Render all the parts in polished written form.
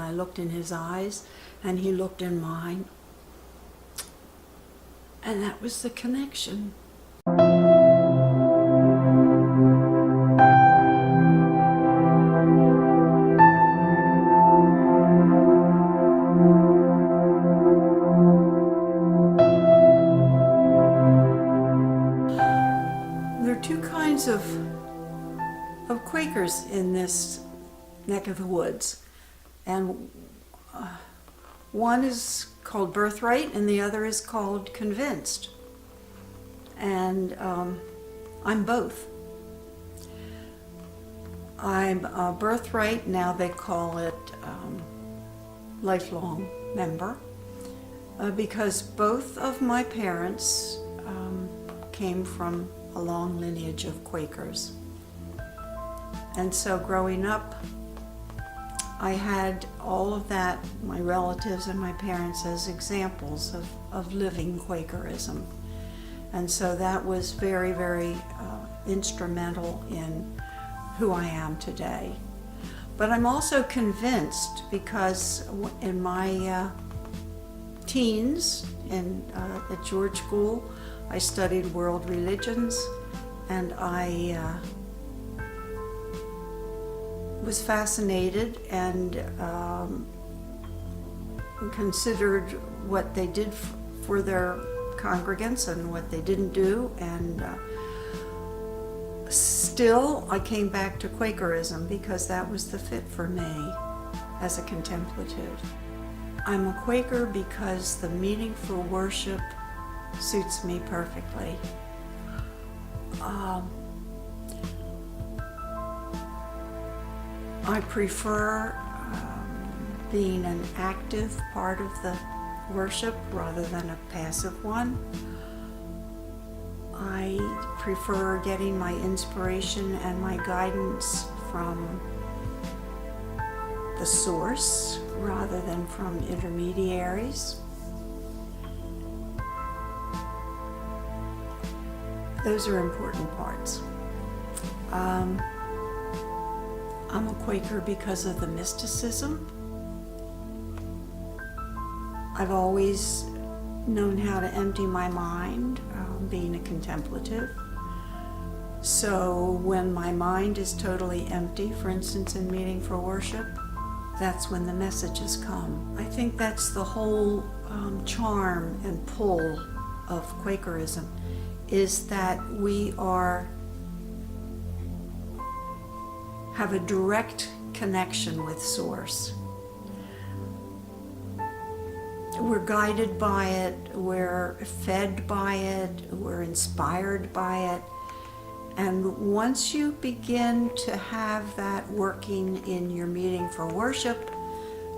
and I looked in his eyes and he looked in mine. And that was the connection. There are two kinds of Quakers in this neck of the woods, and one is called birthright and the other is called convinced, and I'm both. I'm a birthright, now they call it lifelong member, because both of my parents came from a long lineage of Quakers. And so growing up, I had all of that, my relatives and my parents, as examples of living Quakerism. And so that was very, very instrumental in who I am today. But I'm also convinced, because in my teens at George School, I studied world religions, and I was fascinated and considered what they did for their congregants and what they didn't do, and still I came back to Quakerism because that was the fit for me as a contemplative. I'm a Quaker because the meaningful worship suits me perfectly. I prefer being an active part of the worship rather than a passive one. I prefer getting my inspiration and my guidance from the source rather than from intermediaries. Those are important parts. I'm a Quaker because of the mysticism. I've always known how to empty my mind, being a contemplative. So when my mind is totally empty, for instance in meeting for worship, that's when the messages come. I think that's the whole charm and pull of Quakerism, is that we have a direct connection with Source. We're guided by it, we're fed by it, we're inspired by it. And once you begin to have that working in your meeting for worship,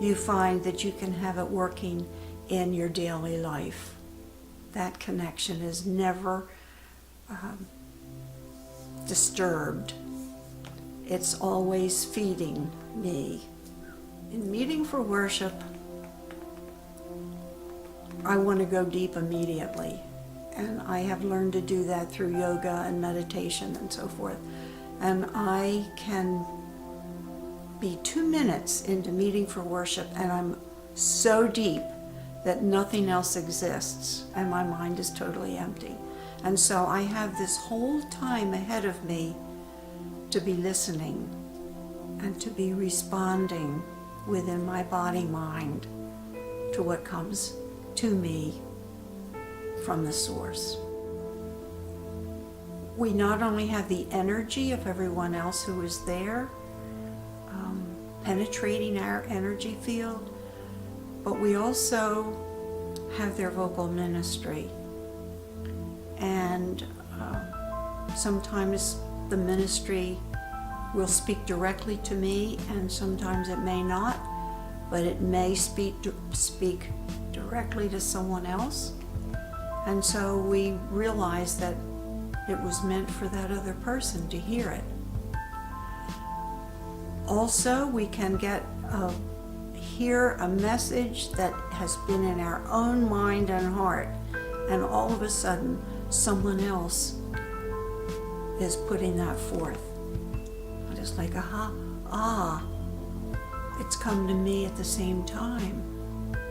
you find that you can have it working in your daily life. That connection is never disturbed. It's always feeding me. In meeting for worship, I want to go deep immediately. And I have learned to do that through yoga and meditation and so forth. And I can be 2 minutes into meeting for worship and I'm so deep that nothing else exists and my mind is totally empty. And so I have this whole time ahead of me to be listening and to be responding within my body-mind to what comes to me from the Source. We not only have the energy of everyone else who is there, penetrating our energy field, but we also have their vocal ministry. And sometimes the ministry will speak directly to me, and sometimes it may not, but it may speak directly to someone else. And so we realize that it was meant for that other person to hear it. Also, we can hear a message that has been in our own mind and heart, and all of a sudden someone else is putting that forth. And it's like, it's come to me at the same time.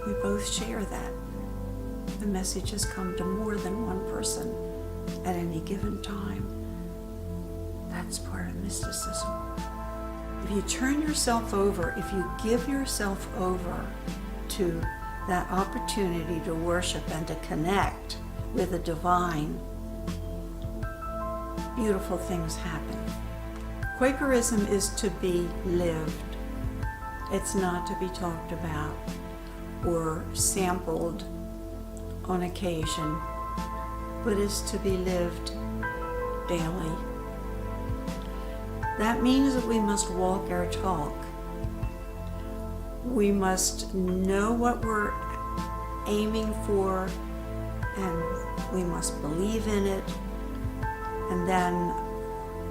We both share that. The message has come to more than one person at any given time. That's part of mysticism. If you turn yourself over, if you give yourself over to that opportunity to worship and to connect with the divine, beautiful things happen. Quakerism is to be lived. It's not to be talked about or sampled on occasion, but is to be lived daily. That means that we must walk our talk. We must know what we're aiming for, and we must believe in it, and then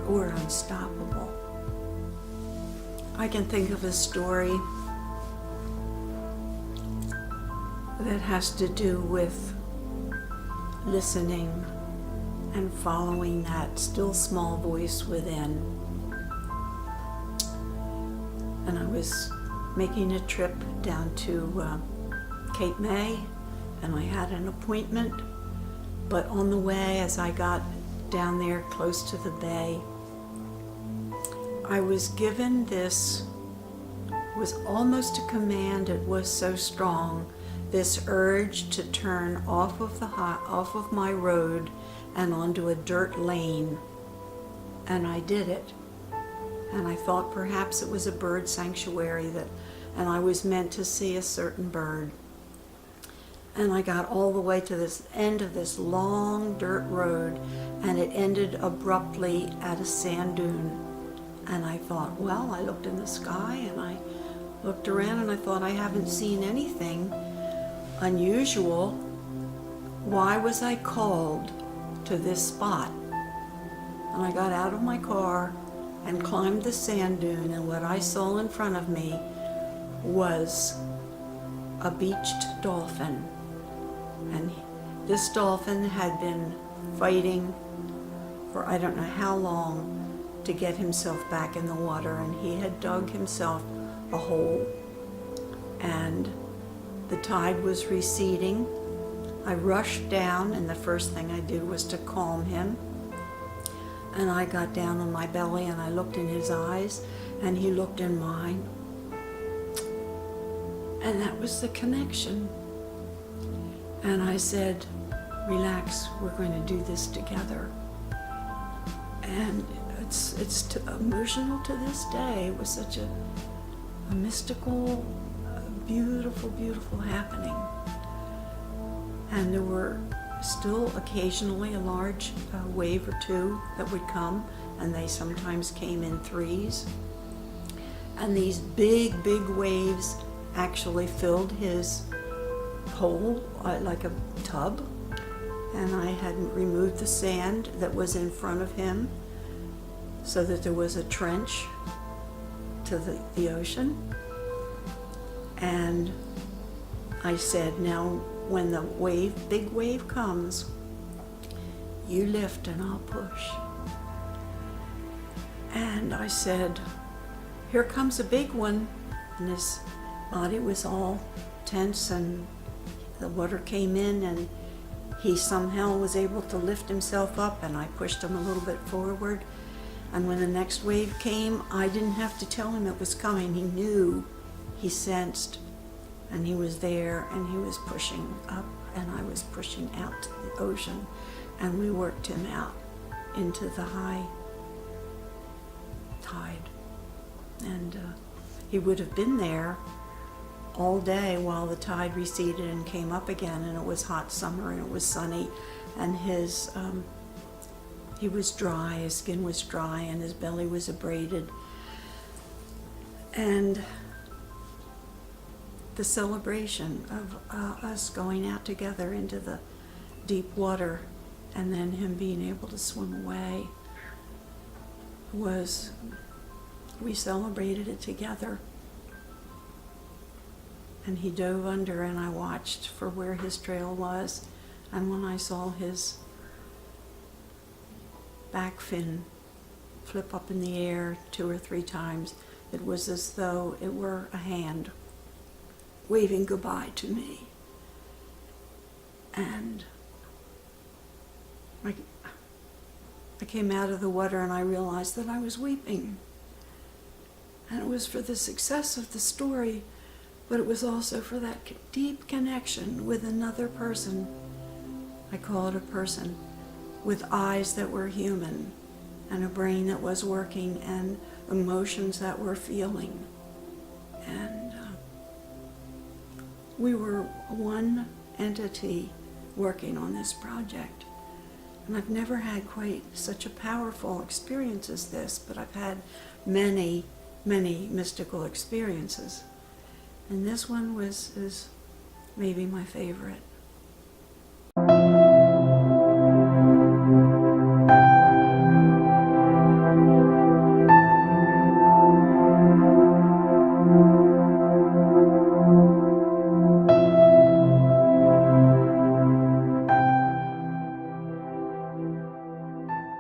we're unstoppable. I can think of a story that has to do with listening and following that still small voice within. And I was making a trip down to Cape May, and I had an appointment, but on the way, as I got down there close to the bay, I was given this, was almost a command, it was so strong, this urge to turn off of my road and onto a dirt lane, and I did it. And I thought perhaps it was a bird sanctuary and I was meant to see a certain bird. And I got all the way to this end of this long dirt road, and it ended abruptly at a sand dune. And I thought, well, I looked in the sky and I looked around and I thought, I haven't seen anything unusual. Why was I called to this spot? And I got out of my car and climbed the sand dune, and what I saw in front of me was a beached dolphin. And this dolphin had been fighting for I don't know how long to get himself back in the water, and he had dug himself a hole, and the tide was receding. I rushed down, and the first thing I did was to calm him. And I got down on my belly and I looked in his eyes and he looked in mine. And that was the connection. And I said, relax, we're going to do this together. And it's emotional to this day. It was such a mystical, beautiful, beautiful happening. And there were still occasionally a large wave or two that would come, and they sometimes came in threes. And these big, big waves actually filled his hole like a tub, and I hadn't removed the sand that was in front of him so that there was a trench to the ocean. And I said, now when the big wave comes, you lift and I'll push. And I said, here comes a big one. And his body was all tense, and the water came in, and he somehow was able to lift himself up, and I pushed him a little bit forward. And when the next wave came, I didn't have to tell him it was coming. He knew, he sensed. And he was there, and he was pushing up, and I was pushing out to the ocean, and we worked him out into the high tide. And he would have been there all day while the tide receded and came up again, and it was hot summer and it was sunny, and he was dry, his skin was dry, and his belly was abraded. And the celebration of us going out together into the deep water and then him being able to swim away we celebrated it together. And he dove under, and I watched for where his trail was, and when I saw his back fin flip up in the air 2 or 3 times, It was as though it were a hand waving goodbye to me. And I came out of the water and I realized that I was weeping. And it was for the success of the story, but it was also for that deep connection with another person. I call it a person with eyes that were human and a brain that was working and emotions that were feeling. And we were one entity working on this project. And I've never had quite such a powerful experience as this, but I've had many, many mystical experiences. And this one is maybe my favorite.